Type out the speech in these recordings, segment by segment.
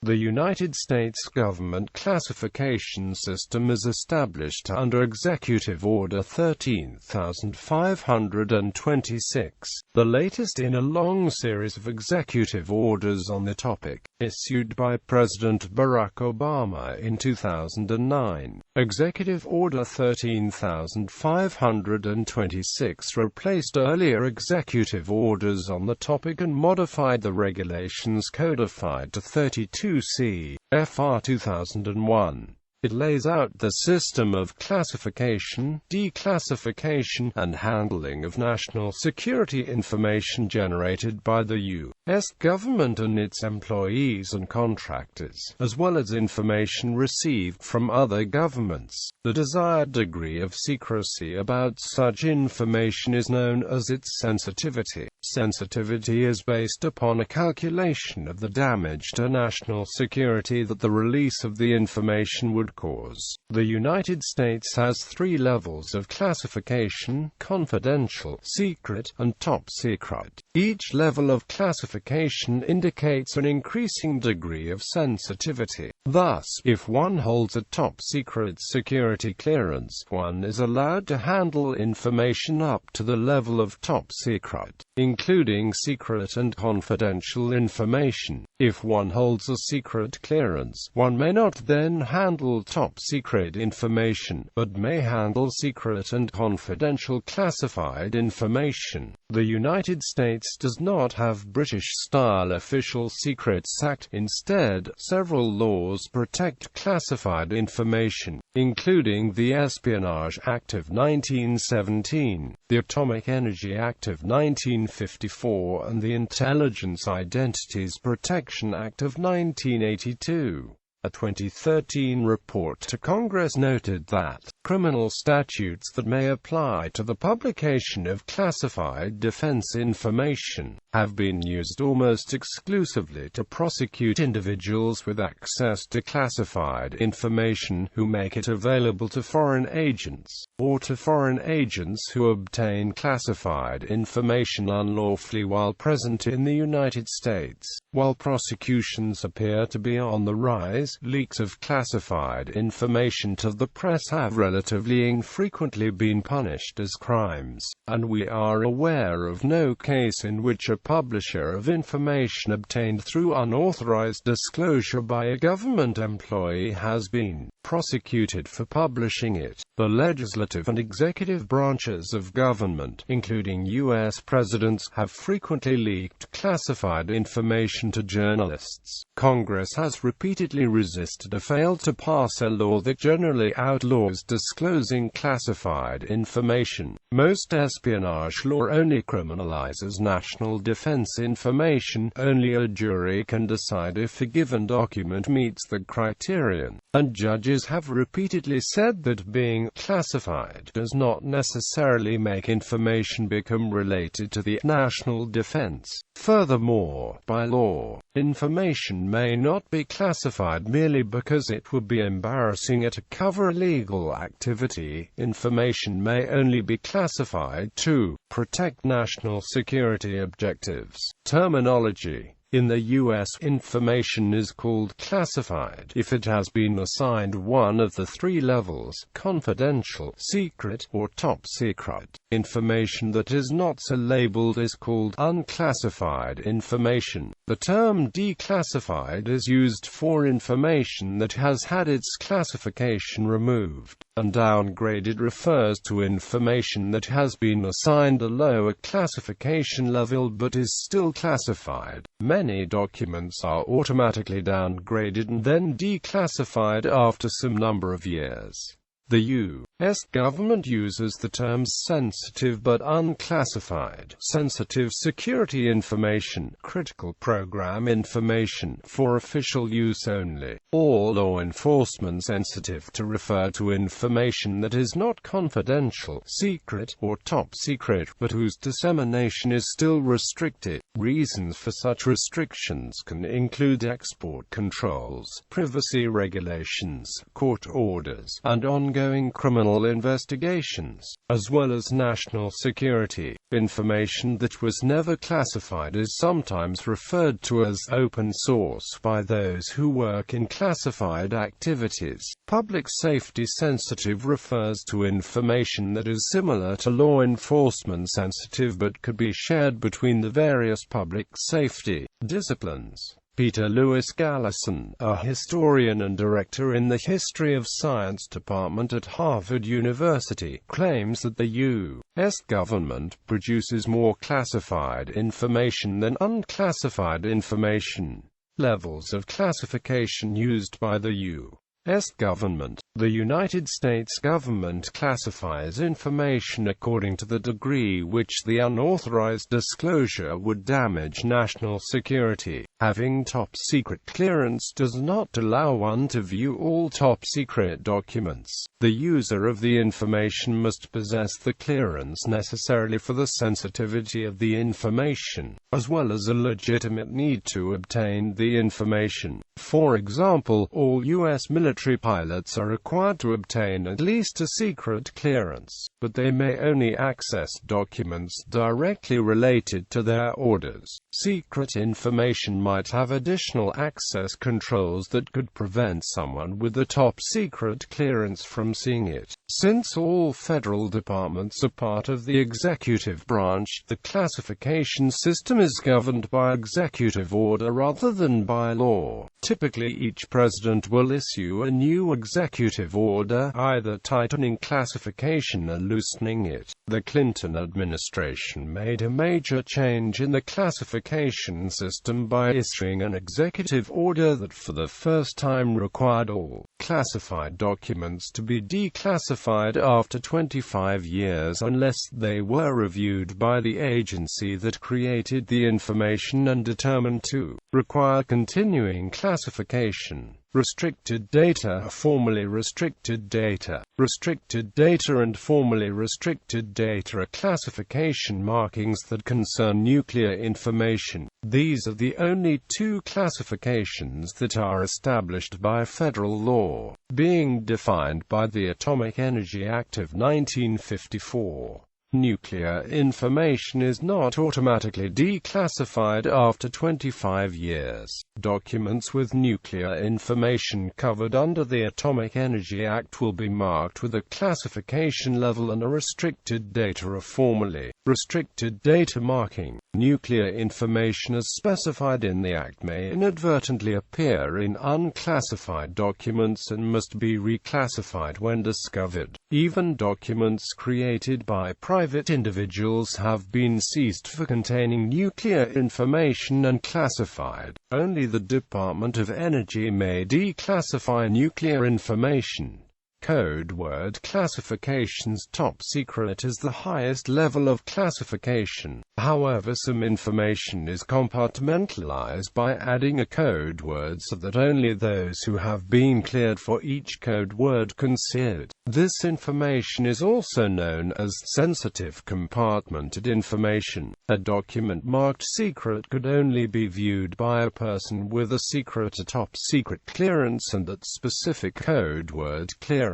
The United States government classification system is established under Executive Order 13526, the latest in a long series of executive orders on the topic, issued by President Barack Obama in 2009. Executive Order 13526 replaced earlier executive orders on the topic and modified the regulations codified to 32 CFR 2001. It lays out the system of classification, declassification, and handling of national security information generated by the U.S. government and its employees and contractors, as well as information received from other governments. The desired degree of secrecy about such information is known as its sensitivity. Sensitivity is based upon a calculation of the damage to national security that the release of the information would cause. The United States has 3 levels of classification: confidential, secret, and top secret. Each level of classification indicates an increasing degree of sensitivity. Thus, if one holds a top secret security clearance, one is allowed to handle information up to the level of top secret, including secret and confidential information. If one holds a secret clearance, one may not then handle top secret information, but may handle secret and confidential classified information. The United States does not have British-style Official Secrets Act. Instead, several laws protect classified information, including the Espionage Act of 1917, the Atomic Energy Act of 1954, and the Intelligence Identities Protection Act of 1982. A 2013 report to Congress noted that criminal statutes that may apply to the publication of classified defense information have been used almost exclusively to prosecute individuals with access to classified information who make it available to foreign agents, or to foreign agents who obtain classified information unlawfully while present in the United States. While prosecutions appear to be on the rise, leaks of classified information to the press have relatively infrequently been punished as crimes, and we are aware of no case in which a publisher of information obtained through unauthorized disclosure by a government employee has been prosecuted for publishing it. The legislative and executive branches of government, including U.S. presidents, have frequently leaked classified information to journalists. Congress has repeatedly resisted or failed to pass a law that generally outlaws disclosing classified information. Most espionage law only criminalizes national defense information. Only a jury can decide if a given document meets the criterion, and judges have repeatedly said that being classified does not necessarily make information become related to the national defense. Furthermore, by law, information may not be classified merely because it would be embarrassing to cover illegal activity. Information may only be classified to protect national security objectives. Terminology: in the U.S., information is called classified if it has been assigned one of the 3 levels: confidential, secret, or top secret. Information that is not so labeled is called unclassified information. The term declassified is used for information that has had its classification removed, and downgraded refers to information that has been assigned a lower classification level but is still classified. Many documents are automatically downgraded and then declassified after some number of years. The U.S. government uses the terms sensitive but unclassified, sensitive security information, critical program information, for official use only, or law enforcement sensitive to refer to information that is not confidential, secret, or top secret, but whose dissemination is still restricted. Reasons for such restrictions can include export controls, privacy regulations, court orders, and ongoing ongoing criminal investigations, as well as national security. Information that was never classified is sometimes referred to as open source by those who work in classified activities. Public safety sensitive refers to information that is similar to law enforcement sensitive but could be shared between the various public safety disciplines. Peter Lewis Gallison, a historian and director in the History of Science department at Harvard University, claims that the U.S. government produces more classified information than unclassified information. Levels of classification used by the U.S. government. The United States government classifies information according to the degree which the unauthorized disclosure would damage national security. Having top-secret clearance does not allow one to view all top-secret documents. The user of the information must possess the clearance necessarily for the sensitivity of the information, as well as a legitimate need to obtain the information. For example, all U.S. military pilots are required to obtain at least a secret clearance, but they may only access documents directly related to their orders. Secret information might have additional access controls that could prevent someone with a top-secret clearance from seeing it. Since all federal departments are part of the executive branch, the classification system is governed by executive order rather than by law. Typically, each president will issue a new executive order, either tightening classification or loosening it. The Clinton administration made a major change in the classification system by issuing an executive order that for the first time required all classified documents to be declassified after 25 years unless they were reviewed by the agency that created the information and determined to require continuing classification. Restricted data, formerly restricted data. Restricted data and formerly restricted data are classification markings that concern nuclear information. These are the only two classifications that are established by federal law, being defined by the Atomic Energy Act of 1954. Nuclear information is not automatically declassified after 25 years. Documents with nuclear information covered under the Atomic Energy Act will be marked with a classification level and a restricted data or formally restricted data marking. Nuclear information as specified in the Act may inadvertently appear in unclassified documents and must be reclassified when discovered. Even documents created by private individuals have been seized for containing nuclear information and classified. Only the Department of Energy may declassify nuclear information. Code word classification's top secret is the highest level of classification. However, some information is compartmentalized by adding a code word so that only those who have been cleared for each code word can see it. This information is also known as sensitive compartmented information. A document marked secret could only be viewed by a person with a secret or top secret clearance and that specific code word clearance.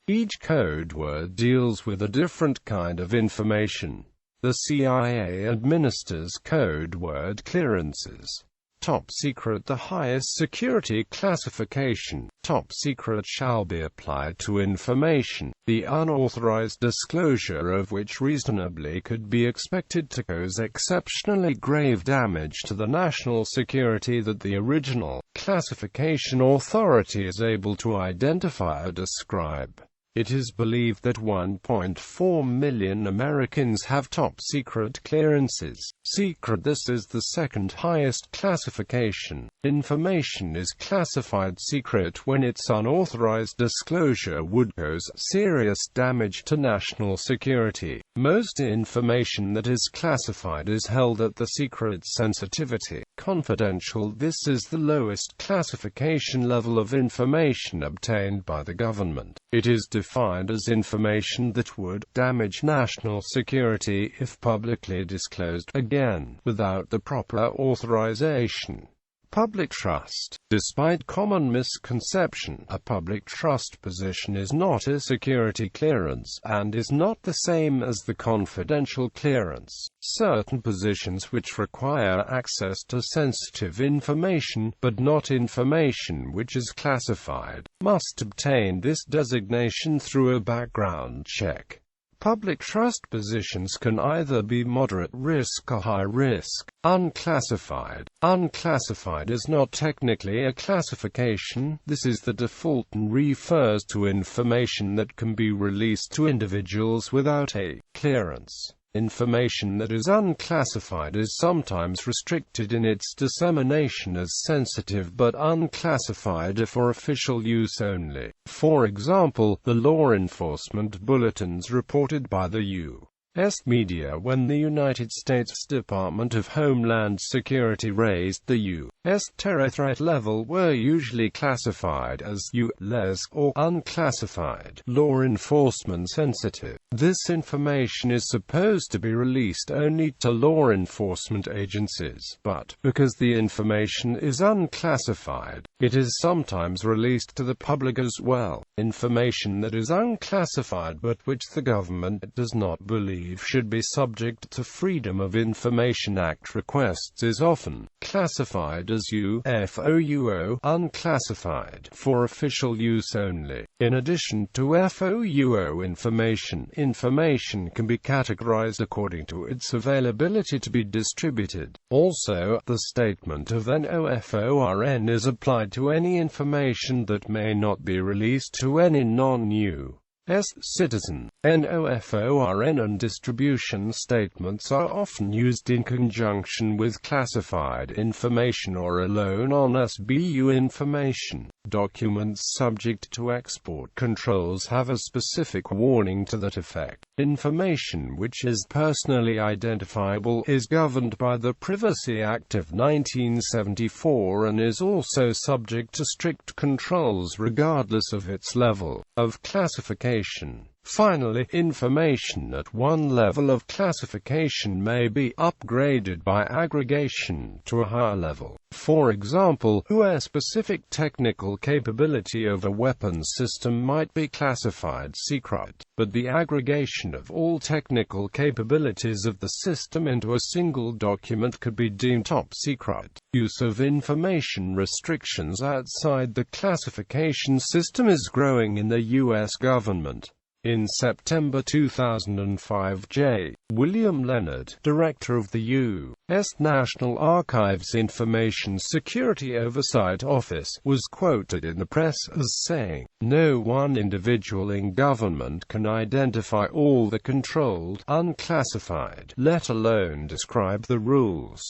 Each code word deals with a different kind of information. The CIA administers code word clearances. Top secret, the highest security classification. Top secret shall be applied to information, the unauthorized disclosure of which reasonably could be expected to cause exceptionally grave damage to the national security that the original classification authority is able to identify or describe. It is believed that 1.4 million Americans have top-secret clearances. Secret. This is the second highest classification. Information is classified secret when its unauthorized disclosure would cause serious damage to national security. Most information that is classified is held at the secret sensitivity. Confidential. This is the lowest classification level of information obtained by the government. It is defined as information that would damage national security if publicly disclosed, again, without the proper authorization. Public trust. Despite common misconception, a public trust position is not a security clearance, and is not the same as the confidential clearance. Certain positions which require access to sensitive information, but not information which is classified, must obtain this designation through a background check. Public trust positions can either be moderate risk or high risk. Unclassified. Unclassified is not technically a classification. This is the default and refers to information that can be released to individuals without a clearance. Information that is unclassified is sometimes restricted in its dissemination as sensitive but unclassified for official use only. For example, the law enforcement bulletins reported by the U.S. media when the United States Department of Homeland Security raised the U.S. terror threat level were usually classified as ULEZ or unclassified, law enforcement sensitive. This information is supposed to be released only to law enforcement agencies, but, because the information is unclassified, it is sometimes released to the public as well. Information that is unclassified but which the government does not believe should be subject to Freedom of Information Act requests is often classified as UFOUO, unclassified, for official use only. In addition to FOUO information can be categorized according to its availability to be distributed. Also, the statement of NOFORN is applied to any information that may not be released to any non-U.S. citizen. NOFORN and distribution statements are often used in conjunction with classified information or alone on SBU information. Documents subject to export controls have a specific warning to that effect. Information which is personally identifiable is governed by the Privacy Act of 1974 and is also subject to strict controls regardless of its level of classification. Finally, information at one level of classification may be upgraded by aggregation to a higher level. For example, a specific technical capability of a weapons system might be classified secret, but the aggregation of all technical capabilities of the system into a single document could be deemed top secret. Use of information restrictions outside the classification system is growing in the U.S. government. In September 2005, J. William Leonard, director of the U.S. National Archives Information Security Oversight Office, was quoted in the press as saying, "No one individual in government can identify all the controlled, unclassified, let alone describe the rules."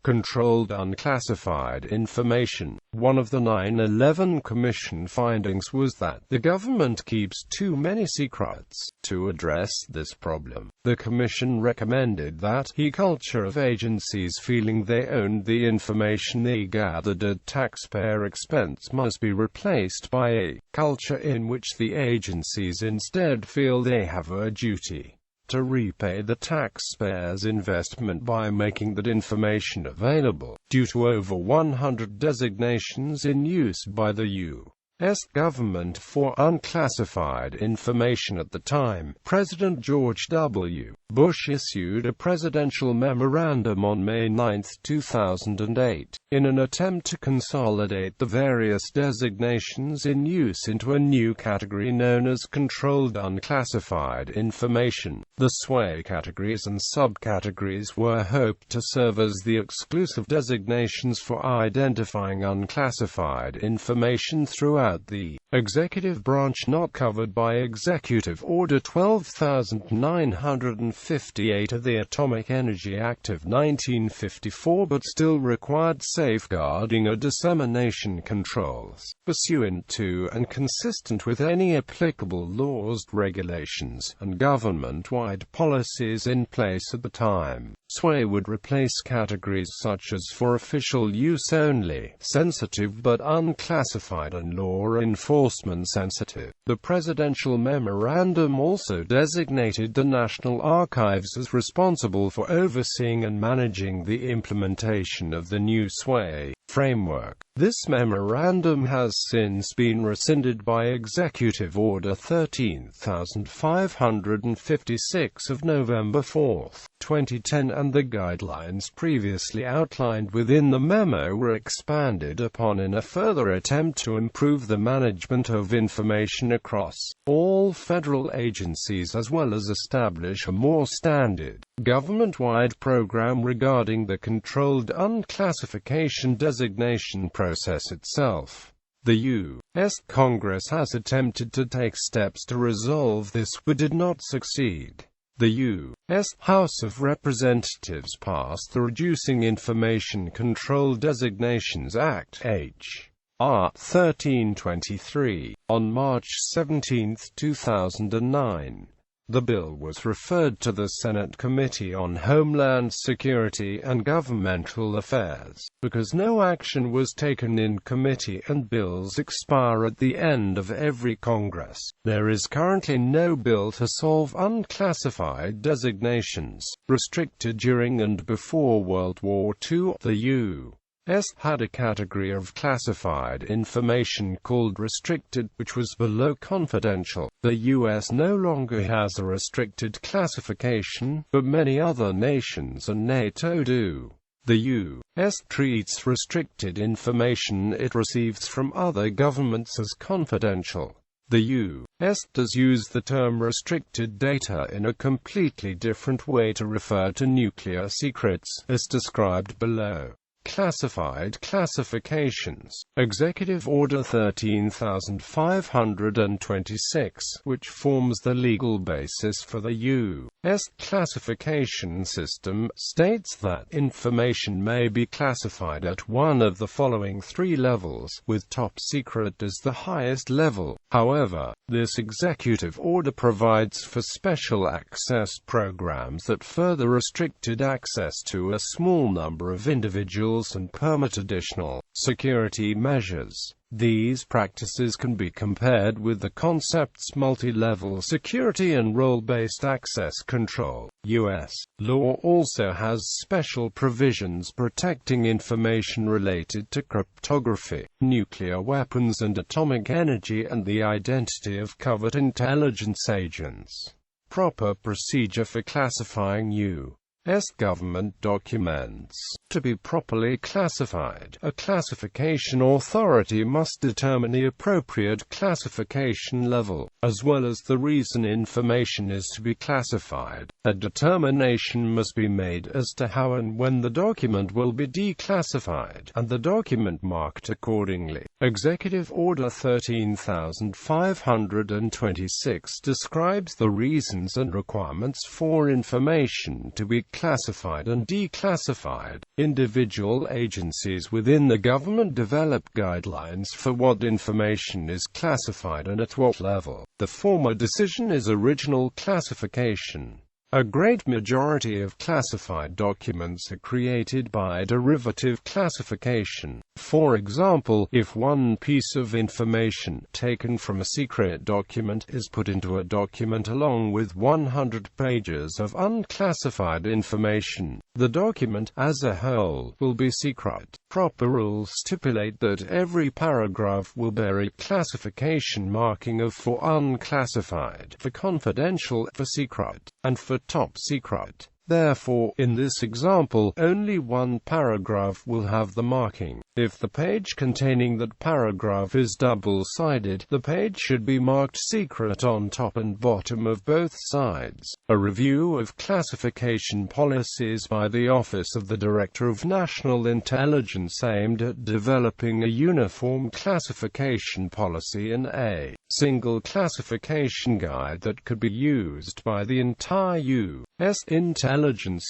Controlled unclassified information. One of the 9/11 Commission findings was that the government keeps too many secrets. To address this problem, the Commission recommended that a culture of agencies feeling they owned the information they gathered at taxpayer expense must be replaced by a culture in which the agencies instead feel they have a duty to repay the taxpayer's investment by making that information available. Due to over 100 designations in use by the U.S. government for unclassified information at the time, President George W. Bush issued a presidential memorandum on May 9, 2008, in an attempt to consolidate the various designations in use into a new category known as Controlled Unclassified Information. The SWAY categories and subcategories were hoped to serve as the exclusive designations for identifying unclassified information throughout the executive branch not covered by Executive Order 12958 of the Atomic Energy Act of 1954 but still required safeguarding or dissemination controls, pursuant to and consistent with any applicable laws, regulations, and government-wide policies in place at the time. SWAY would replace categories such as for official use only, sensitive but unclassified, and law enforcement sensitive. The presidential memorandum also designated the National Archives as responsible for overseeing and managing the implementation of the new SWAY framework. This memorandum has since been rescinded by Executive Order 13,556 of November 4, 2010, and the guidelines previously outlined within the memo were expanded upon in a further attempt to improve the management of information across all federal agencies, as well as establish a more standard, government-wide program regarding the controlled unclassification designation process itself. The U.S. Congress has attempted to take steps to resolve this, but did not succeed. The U.S. House of Representatives passed the Reducing Information Control Designations Act, H.R. 1323, on March 17, 2009. The bill was referred to the Senate Committee on Homeland Security and Governmental Affairs, because no action was taken in committee and bills expire at the end of every Congress. There is currently no bill to solve unclassified designations, restricted during and before World War II. The U.S. had a category of classified information called restricted, which was below confidential. The U.S. no longer has a restricted classification, but many other nations and NATO do. The U.S. treats restricted information it receives from other governments as confidential. The U.S. does use the term restricted data in a completely different way to refer to nuclear secrets, as described below. Classified classifications. Executive Order 13,526, which forms the legal basis for the U.S. classification system, states that information may be classified at one of the following three levels, with top secret as the highest level. However, this executive order provides for special access programs that further restricted access to a small number of individuals and permit additional security measures. These practices can be compared with the concepts multi-level security and role-based access control. U.S. law also has special provisions protecting information related to cryptography, nuclear weapons and atomic energy, and the identity of covert intelligence agents. Proper procedure for classifying U.S. government documents. To be properly classified, a classification authority must determine the appropriate classification level, as well as the reason information is to be classified. A determination must be made as to how and when the document will be declassified, and the document marked accordingly. Executive Order 13,526 describes the reasons and requirements for information to be classified and declassified. Individual agencies within the government develop guidelines for what information is classified and at what level. The former decision is original classification. A great majority of classified documents are created by derivative classification. For example, if one piece of information taken from a secret document is put into a document along with 100 pages of unclassified information, the document, as a whole, will be secret. Proper rules stipulate that every paragraph will bear a classification marking of for unclassified, for confidential, for secret, and for top secret. Therefore, in this example, only one paragraph will have the marking. If the page containing that paragraph is double-sided, the page should be marked secret on top and bottom of both sides. A review of classification policies by the Office of the Director of National Intelligence aimed at developing a uniform classification policy and a single classification guide that could be used by the entire U.S. intelligence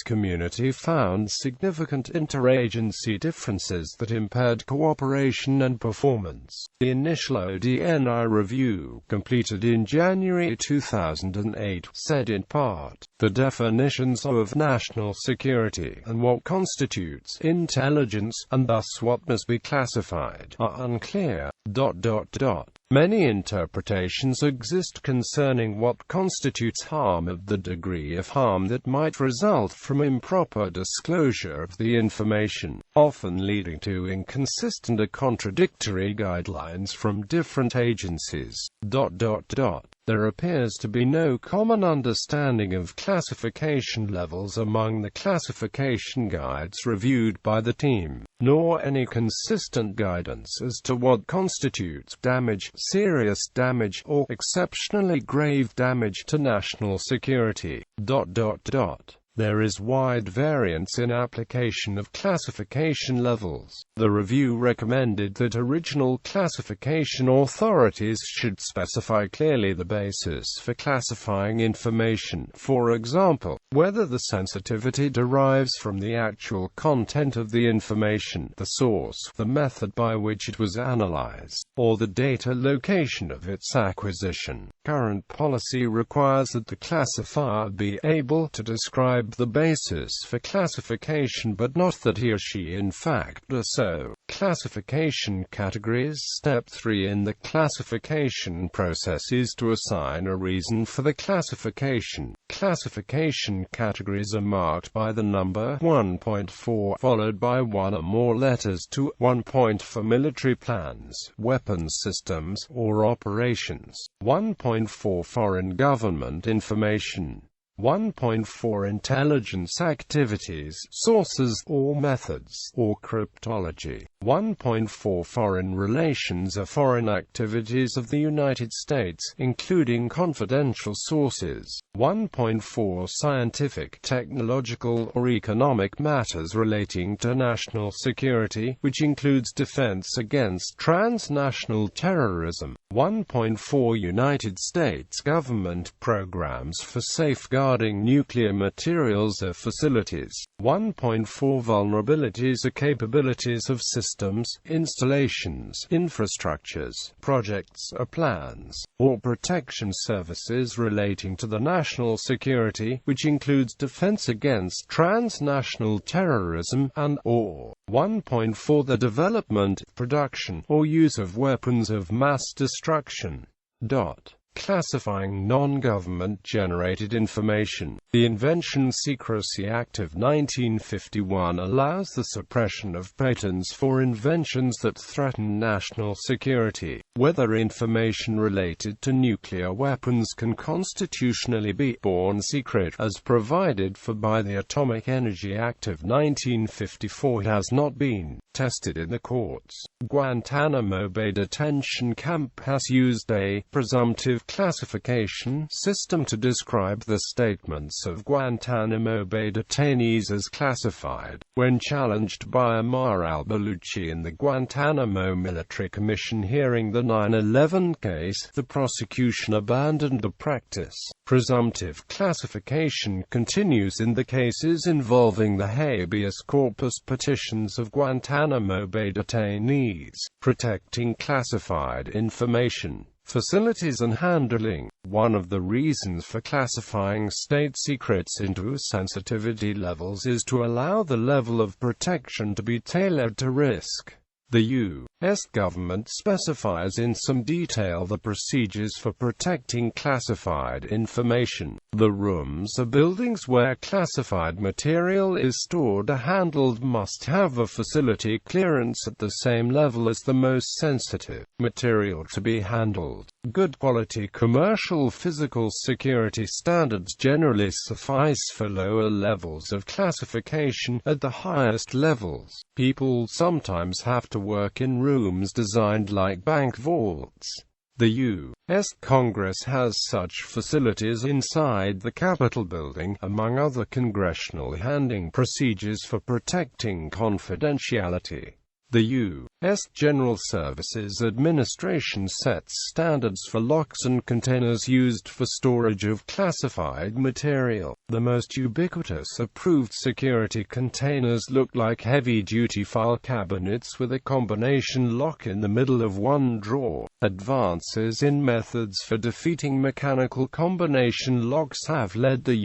community found significant interagency differences that impaired cooperation and performance. The initial ODNI review, completed in January 2008, said in part, the definitions of national security and what constitutes intelligence, and thus what must be classified, are unclear. Many interpretations exist concerning what constitutes harm and the degree of harm that might result from improper disclosure of the information, often leading to inconsistent or contradictory guidelines from different agencies. There appears to be no common understanding of classification levels among the classification guides reviewed by the team, nor any consistent guidance as to what constitutes damage, serious damage, or exceptionally grave damage to national security. There is wide variance in application of classification levels. The review recommended that original classification authorities should specify clearly the basis for classifying information, for example, whether the sensitivity derives from the actual content of the information, the source, the method by which it was analyzed, or the data location of its acquisition. Current policy requires that the classifier be able to describe the basis for classification but not that he or she in fact does so. Classification categories. Step 3 in the classification process is to assign a reason for the classification. Classification categories are marked by the number 1.4 followed by one or more letters to 1 point for military plans, weapons systems, or operations. 1.4 foreign government information. 1.4 intelligence activities, sources or methods, or cryptology. 1.4 foreign relations are foreign activities of the United States, including confidential sources. 1.4 scientific, technological, or economic matters relating to national security, which includes defense against transnational terrorism. 1.4 United States government programs for safeguarding nuclear materials or facilities. 1.4 vulnerabilities or capabilities of systems, installations, infrastructures, projects or plans, or protection services relating to the national security, which includes defense against transnational terrorism and/or 1.4 the development, production, or use of weapons of mass destruction. Classifying non-government generated information. The Invention Secrecy Act of 1951 allows the suppression of patents for inventions that threaten national security. Whether information related to nuclear weapons can constitutionally be borne secret, as provided for by the Atomic Energy Act of 1954, has not been tested in the courts. Guantanamo Bay Detention Camp has used a presumptive classification system to describe the statements of Guantanamo Bay detainees as classified. When challenged by Ammar al-Baluchi in the Guantanamo Military Commission hearing the 9/11 case, the prosecution abandoned the practice. Presumptive classification continues in the cases involving the habeas corpus petitions of Guantanamo Bay detainees. Protecting classified information. Facilities and handling. One of the reasons for classifying state secrets into sensitivity levels is to allow the level of protection to be tailored to risk. The U.S. government specifies in some detail the procedures for protecting classified information. The rooms or buildings where classified material is stored or handled must have a facility clearance at the same level as the most sensitive material to be handled. Good quality commercial physical security standards generally suffice for lower levels of classification. At the highest levels, people sometimes have to work in rooms designed like bank vaults. The U.S. Congress has such facilities inside the Capitol building, among other congressional handling procedures for protecting confidentiality. The U.S. General Services Administration sets standards for locks and containers used for storage of classified material. The most ubiquitous approved security containers look like heavy-duty file cabinets with a combination lock in the middle of one drawer. Advances in methods for defeating mechanical combination locks have led the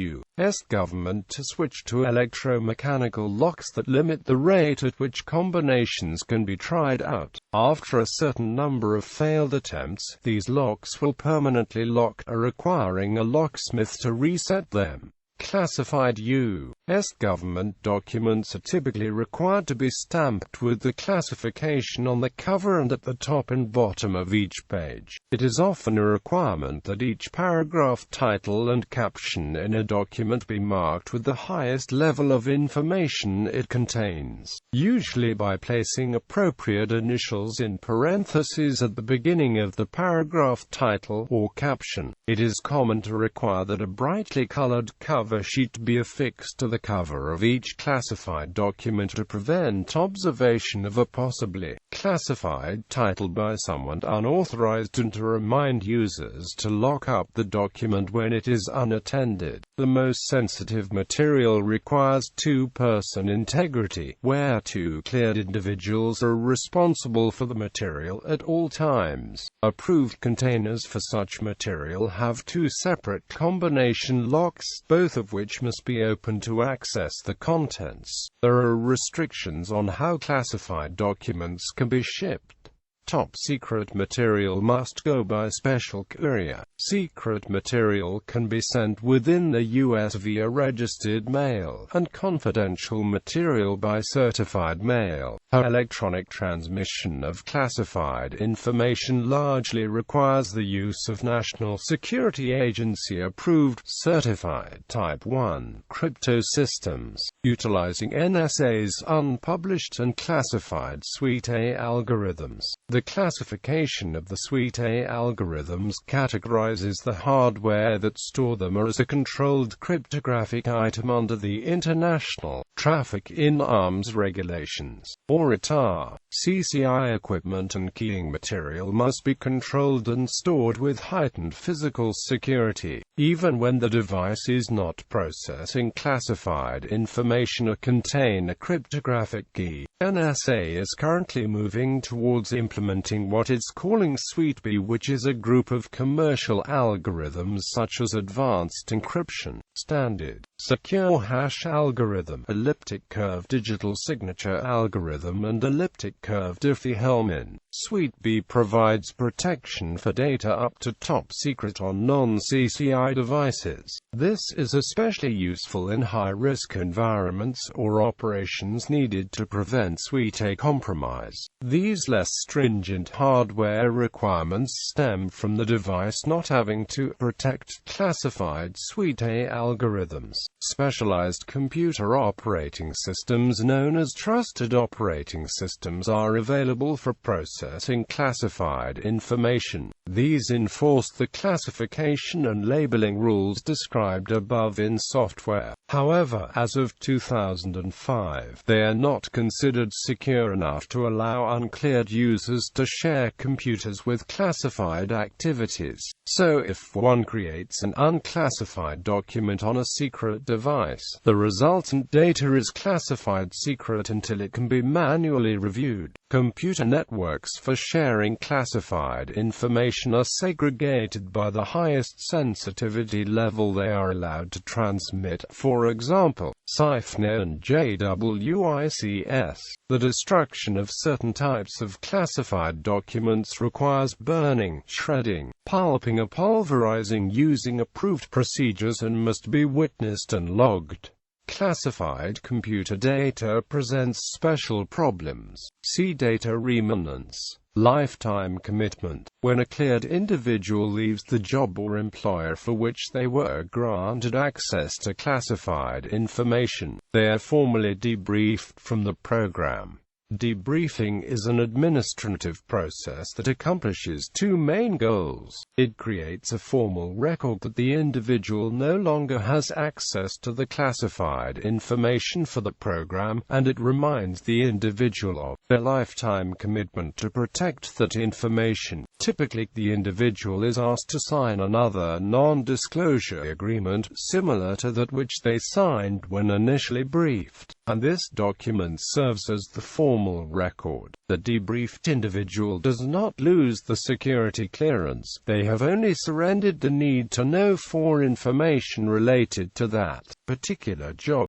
government to switch to electromechanical locks that limit the rate at which combinations can be tried out. After a certain number of failed attempts, these locks will permanently lock, requiring a locksmith to reset them. Classified U.S. government documents are typically required to be stamped with the classification on the cover and at the top and bottom of each page. It is often a requirement that each paragraph, title and caption in a document be marked with the highest level of information it contains, usually by placing appropriate initials in parentheses at the beginning of the paragraph, title, or caption. It is common to require that a brightly colored cover sheet be affixed to the cover of each classified document to prevent observation of a possibly classified title by someone unauthorized and to remind users to lock up the document when it is unattended. The most sensitive material requires two-person integrity, where two cleared individuals are responsible for the material at all times. Approved containers for such material have two separate combination locks, both of which must be open to access the contents. There are restrictions on how classified documents can be shipped. Top secret material must go by special courier. Secret material can be sent within the U.S. via registered mail, and confidential material by certified mail. Electronic transmission of classified information largely requires the use of National Security Agency-approved, certified Type 1 crypto systems, utilizing NSA's unpublished and classified Suite A algorithms. The classification of the Suite A algorithms categorizes the hardware that store them as a controlled cryptographic item under the International Traffic in Arms Regulations, or ITAR. CCI equipment and keying material must be controlled and stored with heightened physical security, even when the device is not processing classified information or contain a cryptographic key. NSA is currently moving towards implementing what it's calling Suite B, which is a group of commercial algorithms such as advanced encryption, standard secure hash algorithm, elliptic curve digital signature algorithm, and elliptic curve Diffie-Hellman. Suite B provides protection for data up to top secret on non-CCI devices. This is especially useful in high-risk environments or operations needed to prevent Suite A compromise. These less stringent hardware requirements stem from the device not having to protect classified Suite A algorithms. Specialized computer operating systems known as trusted operating systems are available for processing classified information. These enforce the classification and labeling rules described above in software. However, as of 2005, they are not considered secure enough to allow uncleared users to share computers with classified activities. So if one creates an unclassified document on a secret device, the resultant data is classified secret until it can be manually reviewed. Computer networks for sharing classified information are segregated by the highest sensitivity level they are allowed to transmit, for example, CIFNA and JWICS. The destruction of certain types of classified documents requires burning, shredding, pulping or pulverizing using approved procedures and must be witnessed and logged. Classified computer data presents special problems. See data remanence. Lifetime commitment. When a cleared individual leaves the job or employer for which they were granted access to classified information, they are formally debriefed from the program. Debriefing is an administrative process that accomplishes two main goals. It creates a formal record that the individual no longer has access to the classified information for the program, and it reminds the individual of their lifetime commitment to protect that information. Typically, the individual is asked to sign another non-disclosure agreement, similar to that which they signed when initially briefed. and this document serves as the formal record. The debriefed individual does not lose the security clearance, they have only surrendered the need to know for information related to that particular job.